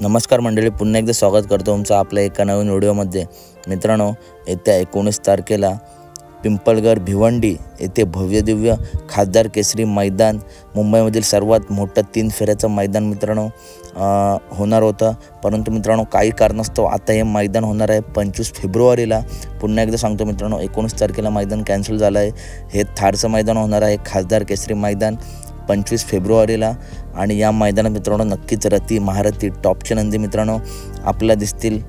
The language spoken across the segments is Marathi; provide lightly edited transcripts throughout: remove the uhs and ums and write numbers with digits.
नमस्कार मंडळी, पुन्हा एकदा स्वागत करतो तुमचं आपल्या एका नवीन व्हिडिओमध्ये। मित्रांनो, येत्या 19 तारखेला पिंपळघर भिवंडी येथे भव्य दिव्य खासदार केसरी मैदान, मुंबईमधील सर्वात मोठं 3 फेऱ्याचं मैदान मित्रांनो होणार होतं। परंतु मित्रांनो काही कारणास्तव आता हे मैदान होणार आहे 25 फेब्रुवारीला। पुन्हा एकदा सांगतो मित्रांनो, 19 तारखेला मैदान कॅन्सल झालं आहे। हे थारचं मैदान होणार आहे, खासदार केसरी मैदान 25 फेब्रुवारीला। आणि या मैदानात मित्रांनो नक्कीच रती महारथी टॉपचे नंदी मित्रांनो आपल्याला दिसतील।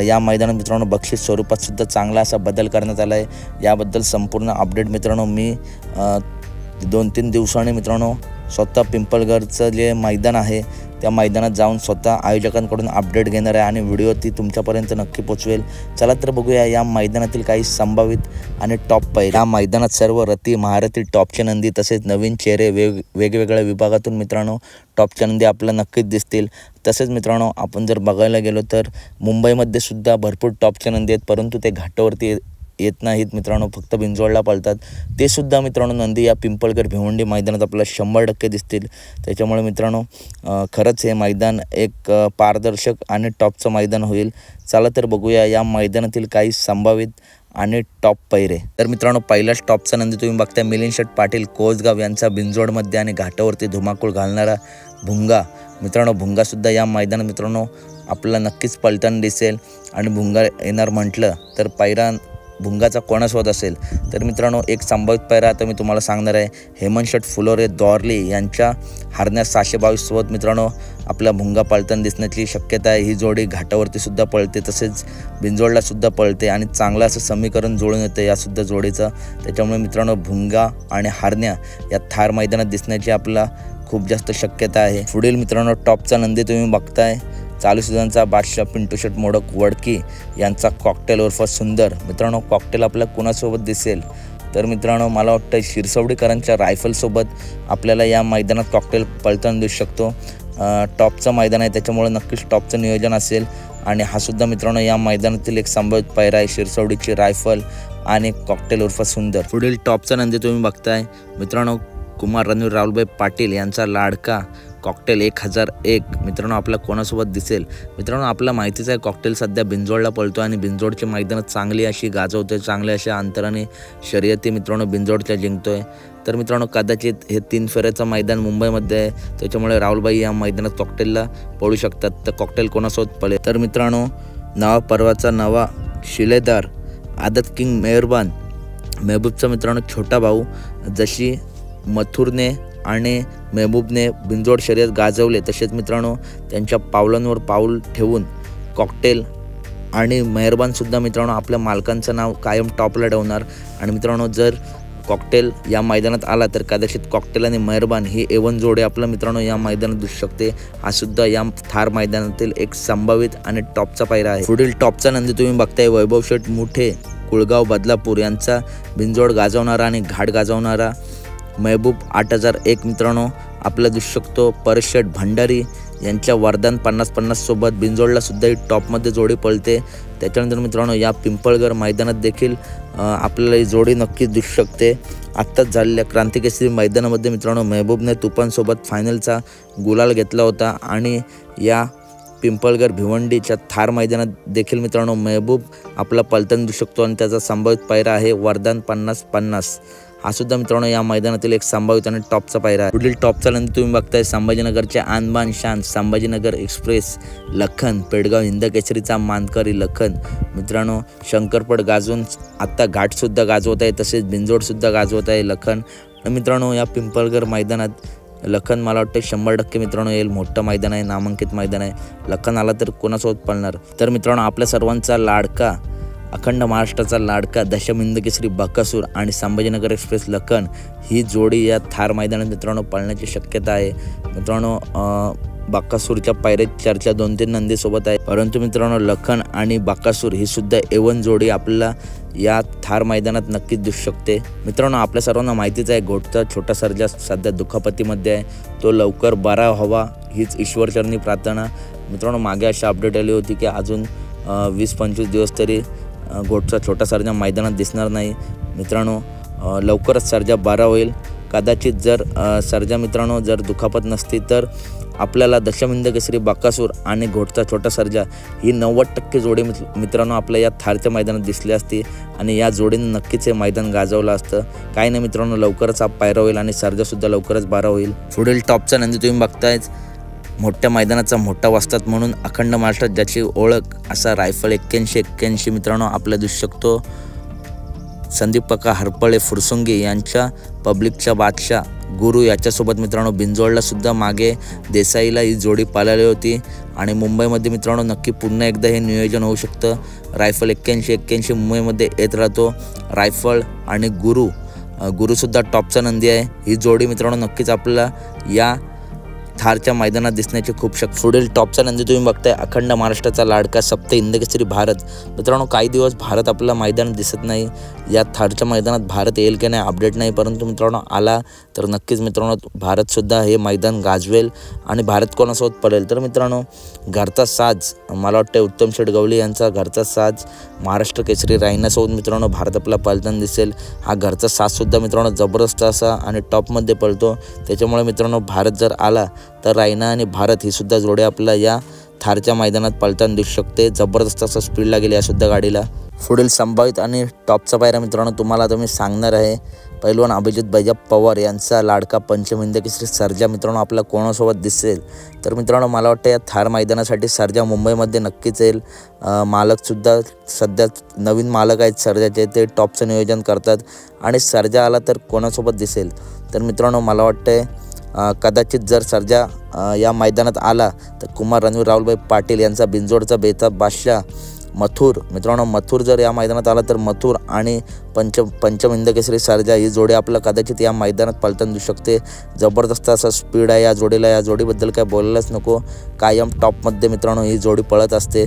या मैदानात मित्रांनो बक्षीस स्वरूपात सुद्धा चांगला असा बदल करण्यात आला आहे। याबद्दल संपूर्ण अपडेट मित्रांनो मी 2-3 दिवसांनी मित्रांनो स्वतः पिंपळघरचं जे मैदान आहे त्या मैदानात जाऊन स्वतः आयोजकांकडून अपडेट घेणार आहे आणि व्हिडिओ ती तुमच्यापर्यंत नक्की पोचवेल। चला तर बघूया या मैदानातील काही संभावित आणि टॉप पैरे। या मैदानात सर्व रती महारथी टॉपचे नंदी तसेच नवीन चेहरे वेगवेगळ्या विभागातून मित्रांनो टॉपचे नंदी आपल्याला नक्कीच दिसतील। तसेच मित्रांनो आपण जर बघायला गेलो तर मुंबईमध्ये सुद्धा भरपूर टॉपचे नंदी आहेत, परंतु ते घाटावरती येत नाहीत मित्रांनो, फक्त बिंजोडला पळतात। ते सुद्धा मित्रांनो नंदी या पिंपळघर भिवंडी मैदानात आपल्याला 100% दिसतील। त्याच्यामुळे मित्रांनो खरंच हे मैदान एक पारदर्शक आणि टॉपचं मैदान होईल। चला तर बघूया या मैदानातील काही संभावित आणि टॉप पैरे। तर मित्रांनो पहिलाच टॉपचा नंदी तुम्ही बघताय मिलिंद शेठ पाटील कोसगाव यांचा बिंजोडमध्ये आणि घाटावरती धुमाकूळ घालणारा भुंगा। मित्रांनो भुंगा सुद्धा या मैदानात मित्रांनो आपल्याला नक्कीच पळताना दिसेल। आणि भुंगा येणार म्हटलं तर पैरा भुंगाचा कोणासोबत असेल तर मित्रांनो एक संभावित पैरा आता मी तुम्हाला सांगणार आहे। हेमंत शेठ फुलोरे दौरली यांच्या हरण्या 722 सोबत मित्रांनो आपला भुंगा पळताना दिसण्याची शक्यता आहे। ही जोडी घाटावरती सुद्धा पळते तसेच बिंजोडला सुद्धा पळते आणि चांगलं असं समीकरण जुळून येतं या सुद्धा जोडीचं। त्याच्यामुळे मित्रांनो भुंगा आणि हरण्या या थार मैदानात दिसण्याची आपला खूप जास्त शक्यता आहे। पुढील मित्रांनो टॉपचा नंदी तुम्ही बघताय चालू सीझनचा बादशाह पिंटू शेठ मोडक वडकी यांचा कॉकटेल उर्फ सुंदर। मित्रांनो कॉकटेल आपल्या कोणासोबत दिसेल तर मित्रांनो मला वाटतं शिरसवडीकरांच्या रायफलसोबत आपल्याला या मैदानात कॉकटेल पळताना दिसू शकतो। टॉपचं मैदान आहे त्याच्यामुळे नक्कीच टॉपचं नियोजन असेल आणि हा सुद्धा मित्रांनो या मैदानातील एक संभावित पैरा आहे, शिरसवडीची रायफल आणि कॉकटेल उर्फ सुंदर। पुढील टॉपचा नंदी तुम्ही बघताय मित्रांनो कुमार रणवीर राहुलभाई पाटील यांचा लाडका कॉकटेल 1001 मित्रांनो आपला कोणासोबत दिसेल। मित्रांनो आपला माहितीच आहे कॉकटेल सध्या बिंजोडला पळतो आणि बिंजोडची मैदानात चांगली अशी गाजवतोय, चांगल्या अशा अंतराने शर्यती मित्रांनो बिंजोडच्या जिंकतोय। तर मित्रांनो कदाचित हे 3 फेऱ्याचं मैदान मुंबईमध्ये आहे त्याच्यामुळे राहुलभाई या मैदानात कॉकटेलला पळू शकतात। तर कॉकटेल कोणासोबत पळेल तर मित्रांनो नवा पर्वाचा नवा शिलेदार आदत किंग मेहरबान महबूबचा मित्रांनो छोटा भाऊ। जशी मथुरने आणि महबूबने बिंजोड शर्यत गाजवले तसेच मित्रांनो त्यांच्या पावलांवर पाऊल ठेवून कॉकटेल आणि मेहरबान सुद्धा मित्रांनो आपल्या मालकांचं नाव कायम टॉपला ठेवणार। आणि मित्रांनो जर कॉकटेल या मैदानात आला तर कदाचित कॉकटेल आणि मेहरबान ही A1 जोडी आपला मित्रांनो या मैदानात दिसू शकते। हा सुद्धा या थार मैदानातील एक संभावित आणि टॉपचा पैरा आहे। पुढील टॉपचा नंदी तुम्ही बघताय वैभव शेठ मुठे कुळगाव बदलापूर यांचा बिंजोड गाजवणारा आणि घाट गाजवणारा महबूब 8001 मित्रांनो आपला दिसू शकतो। परत शेठ भंडारी यांच्या वरदान 50-50 सोबत बिंजोडला सुद्धा ही टॉपमध्ये जोडी पळते। त्याच्यानंतर मित्रांनो या पिंपळघर मैदानात देखील आपल्याला ही जोडी नक्कीच दिसू शकते। आत्ताच झालेल्या क्रांतिकेसरी मैदानामध्ये मित्रांनो महबूबने तुफानसोबत फायनलचा गुलाल घेतला होता आणि या पिंपळघर भिवंडीच्या थार मैदानात देखील मित्रांनो महबूब आपला पळताना दिसू शकतो आणि त्याचा संभावित पैरा आहे वरदान 50-50। हा सुद्धा मित्रांनो या मैदानातील एक संभावित आणि टॉपचा पैरा आहे। पुढील टॉपचा नंतर तुम्ही बघताय संभाजीनगरचे आनबान शान संभाजीनगर एक्सप्रेस लखन पेडगाव हिंद केसरीचा मानकरी लखन। मित्रांनो शंकरपट गाजवून आत्ता घाटसुद्धा गाजवत आहे तसेच बिंजोडसुद्धा गाजवत आहे लखन। मित्रांनो या पिंपळघर मैदानात लखन मला वाटतं 100% मित्रांनो येईल। मोठं मैदान आहे, नामांकित मैदान आहे। लखन आला तर कोणासोबत पळणार तर मित्रांनो आपल्या सर्वांचा लाडका अखंड महाराष्ट्राचा लाडका दशम हिंद केसरी बकासूर आणि संभाजीनगर एक्सप्रेस लखन ही जोडी या थार मैदानात मित्रांनो पळण्याची शक्यता आहे। मित्रांनो बकासूरच्या पायऱ्याची चर्चा 2-3 नंदीसोबत आहे, परंतु मित्रांनो लखन आणि बकासूर ही सुद्धा A1 जोडी आपल्याला या थार मैदानात नक्कीच दिसू शकते। मित्रांनो आपल्या सर्वांना माहितीच आहे घोटचा छोटा सर्जा सध्या दुखापतीमध्ये आहे, तो लवकर बरा व्हावा हीच ईश्वरचरणी प्रार्थना। मित्रांनो मागे अशी अपडेट आली होती की अजून 20-25 दिवस तरी घोटचा छोटा सर्जा मैदानात दिसणार नाही। मित्रांनो लवकरच सर्जा बरा होईल। कदाचित जर सर्जा मित्रांनो जर दुखापत नसती तर आपल्याला दशमिंद केसरी बकासूर आणि घोटचा छोटा सर्जा ही 90% जोडी मित्रांनो आपल्या या थारच्या मैदानात दिसली असती आणि या जोडीने नक्कीच हे मैदान गाजवलं असतं। काही नाही मित्रांनो, लवकरच हा पायरा होईल आणि सर्जासुद्धा लवकरच बारा होईल। पुढील टॉपचा नंदी तुम्ही बघतायच, मोठ्या मैदानाचा मोठा वस्ताद म्हणून अखंड महाराष्ट्रात ज्याची ओळख असा रायफल 8181 मित्रांनो आपल्या दिसू शकतो। संदीप काका हरपळे फुरसुंगी यांच्या पब्लिकच्या बादशाह गुरु याच्यासोबत मित्रांनो बिंजोडला सुद्धा मागे देसाईला ही जोडी पाळली होती आणि मुंबईमध्ये मित्रांनो नक्की पुन्हा एकदा हे नियोजन होऊ शकतं। रायफल 8181 मुंबईमध्ये येत राहतो। रायफल आणि गुरुसुद्धा टॉपचा नंदी आहे। ही जोडी मित्रांनो नक्कीच आपल्याला या थारच्या मैदानात दिसण्याची खूप शक्यता। पुढील टॉपचा नंदी तुम्ही बघताय, अखंड महाराष्ट्राचा लाडका सप्त हिंदकेसरी भारत। मित्रांनो काही दिवस भारत आपल्याला मैदानात दिसत नाही, या थारच्या मैदानात भारत येईल की नाही अपडेट नाही, परंतु मित्रांनो आला तर नक्कीच मित्रांनो भारतसुद्धा हे मैदान गाजवेल आणि भारत कोणासोबत पडेल तर मित्रांनो घरचा साज, मला वाटतं उत्तम शेठ गवळी यांचा घरचा साज महाराष्ट्र केसरी रायनासोबत मित्रांनो भारत आपला पळताना दिसेल। हा घरचा साजसुद्धा मित्रांनो जबरदस्त असा आणि टॉपमध्ये पळतो, त्याच्यामुळे मित्रांनो भारत जर आला तर रायना आणि भारत ही सुद्धा जोडी आपल्याला या थारच्या मैदानात पळताना दिसू शकते। जबरदस्त असा स्पीड लागेल या सुद्धा गाडीला। पुढील संभावित आणि टॉपचा पायरा मित्रांनो तुम्हाला आता मी सांगणार आहे। पैलवान अभिजित भैया पवार यांचा लाडका पंचम केसरी सर्जा मित्रांनो आपला कोणासोबत दिसेल तर मित्रांनो मला वाटतं या थार मैदानासाठी सर्जा मुंबईमध्ये नक्कीच येईल। मालकसुद्धा सध्या नवीन मालक आहेत सर्जाचे, ते टॉपचं नियोजन करतात आणि सर्जा आला तर कोणासोबत दिसेल तर मित्रांनो मला वाटतं कदाचित जर सर्जा या मैदानात आला तर कुमार रणवीर राहुलभाई पाटील यांचा बिंजोडचा बेताब बादशाह मथुर मित्रांनो मथुर जर या मैदानात आला तर मथुर आणि पंचम हिंदकेसरी सर्जा ही जोडी आपला कदाचित या मैदानात पळताना दिसू शकते। जबरदस्त असा स्पीड आहे या जोडीला, या जोडीबद्दल काय बोलायलाच नको, कायम टॉपमध्ये मित्रांनो ही जोडी पळत असते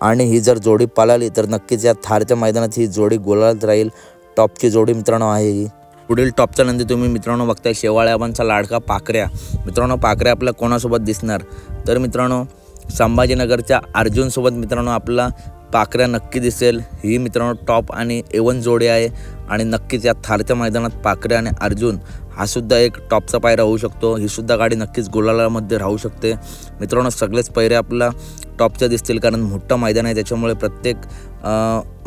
आणि ही जर जोडी पळाली तर नक्कीच या थारच्या मैदानात ही जोडी गोलात राहील। टॉपची जोडी मित्रांनो आहे ही। पुढील टॉपचा नंदी तुम्ही मित्रांनो बघताय, शेवाळ्याबांचा लाडका पाखऱ्या। मित्रांनो पाखऱ्या आपल्या कोणासोबत दिसणार तर मित्रांनो संभाजीनगरच्या अर्जुनसोबत मित्रांनो आपला पाखऱ्या नक्की दिसेल। ही मित्रांनो टॉप आणि A1 जोडी आहे आणि नक्कीच या थारच्या मैदानात पाखऱ्या आणि अर्जुन हा सुद्धा एक टॉपचा पायरा होऊ शकतो। ही सुद्धा गाडी नक्कीच गुलालामध्ये राहू शकते। मित्रांनो सगळेच पायरे आपला टॉपच्या दिसतील, कारण मोठं मैदान आहे त्याच्यामुळे प्रत्येक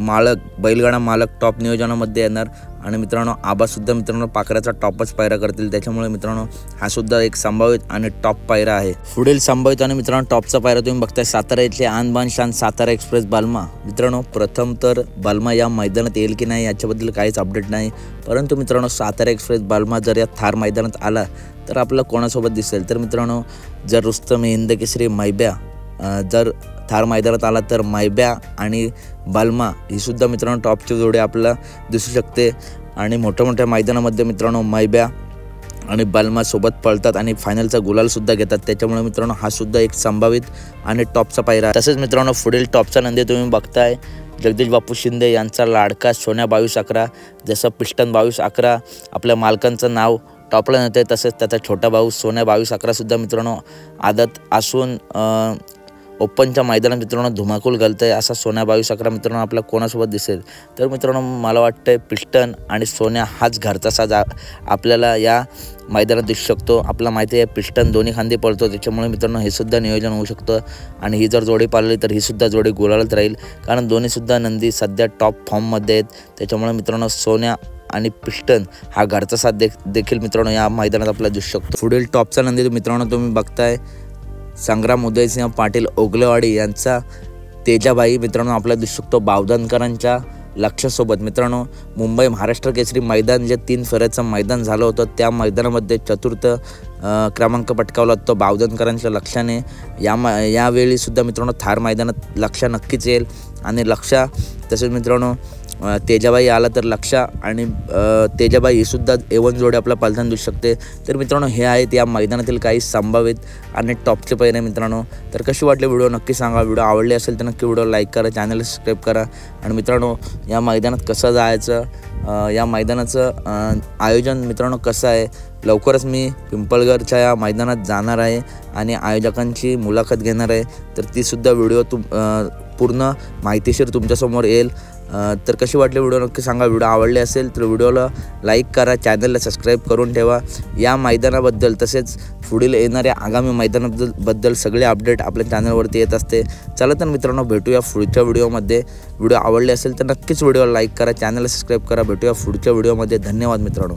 मालक बैलगाडा मालक टॉप नियोजनामध्ये येणार आणि मित्रांनो आबासुद्धा मित्रांनो पाखऱ्याचा टॉपच पायरा करतील, त्याच्यामुळे मित्रांनो हा सुद्धा एक संभावित आणि टॉप पायरा आहे। पुढील संभावित आणि मित्रांनो टॉपचा पायरा तुम्ही बघताय, सातारा इथले आनबान शान सातारा एक्सप्रेस बालमा। मित्रांनो प्रथम तर बालमा या मैदानात येईल की नाही याच्याबद्दल काहीच अपडेट नाही, परंतु मित्रांनो सातारा एक्सप्रेस बालमा जर या थार मैदानात आला तर आपल्याला कोणासोबत दिसेल तर मित्रांनो जर रुस्तम हिंदकेसरी मैब्या जर थार मैदानात आला तर मैब्या आणि बालमा ही सुद्धा मित्रांनो टॉपची जोडी आपल्याला दिसू शकते आणि मोठ्या मोठ्या मैदानामध्ये मित्रांनो मैब्या आणि बालमा सोबत पळतात आणि फायनलचा गुलालसुद्धा घेतात, त्याच्यामुळे मित्रांनो हा सुद्धा एक संभावित आणि टॉपचा पायरा। तसेच मित्रांनो पुढील टॉपचा नंदी तुम्ही बघताय, जगदीश बापू शिंदे यांचा लाडका सोन्या 2211। जसं पिस्टन 2211 आपल्या मालकांचं नाव टॉपला नेतं आहे, तसेच त्याचा छोटा भाऊ सोन्या 2211 सुद्धा मित्रांनो आदत असून ओपनच्या मैदानात मित्रांनो धुमाकूल घालतं आहे। असा सोन्या 2211 मित्रांनो आपल्या कोणासोबत दिसेल तर मित्रांनो मला वाटतं पिस्टन आणि सोन्या हाच घरचा साज आपल्याला या मैदानात दिसू शकतो। आपल्याला माहिती आहे पिस्टन दोन्ही खांदे पळतो, त्याच्यामुळे मित्रांनो हे सुद्धा नियोजन होऊ शकतं आणि ही जर जोडी पाळली तर ही सुद्धा जोडी गुलालत राहील, कारण दोन्हीसुद्धा नंदी सध्या टॉप फॉर्ममध्ये आहेत, त्याच्यामुळे मित्रांनो सोन्या आणि पिस्टन हा घरचा साथ देखील मित्रांनो या मैदानात आपल्याला दिसू शकतो। पुढील टॉपचा नंदी मित्रांनो तुम्ही बघताय, संग्राम उदयसिंह पाटील ओगलेवाडी यांचा तेजाबाई मित्रांनो आपल्याला दिसू शकतो बावधनकरांच्या लक्षासोबत। मित्रांनो मुंबई महाराष्ट्र केसरी मैदान जे 3 फेऱ्याचं मैदान झालं होतं त्या मैदानामध्ये चतुर्थ क्रमांक पटकावला तो बावधनकरांच्या लक्षाने। यावेळी सुद्धा मित्रांनो थार मैदानात लक्षा नक्कीच येईल आणि लक्षा तसेच मित्रांनो तेजाबाई आला तर लक्षा आणि तेजाबाई ही सुद्धा A1 जोडी आपला पालताना दिसू शकते। तर मित्रांनो हे आहेत या मैदानातील काही संभावित आणि टॉपचे पायरे मित्रांनो। तर कशी वाटली व्हिडिओ नक्की सांगा, व्हिडिओ आवडली असेल तर नक्की व्हिडिओ लाईक करा, चॅनल सबस्क्राईब करा आणि मित्रांनो या मैदानात कसं जायचं, या मैदानाचं आयोजन मित्रांनो कसं आहे, लवकरच मी पिंपळगरच्या या मैदानात जाणार आहे आणि आयोजकांची मुलाखत घेणार आहे, तर ती सुद्धा व्हिडिओ पूर्ण माहितीशीर तुमच्यासमोर येईल तर कशी वाटली व्हिडिओ नक्की सांगा. व्हिडिओ आवडले असेल तर व्हिडिओला लाईक करा, चॅनलला सबस्क्राईब करून ठेवा. या मैदानाबद्दल तसेच पुढील येणाऱ्या आगामी मैदानाबद्दल सगळे अपडेट आपल्या चॅनलवरती येत असते. चला तर मित्रांनो, भेटूया पुढच्या व्हिडिओमध्ये. व्हिडिओ आवडले असेल तर नक्कीच व्हिडिओला लाईक करा, चॅनलला सबस्क्राईब करा. भेटूया पुढच्या व्हिडिओमध्ये. धन्यवाद मित्रांनो.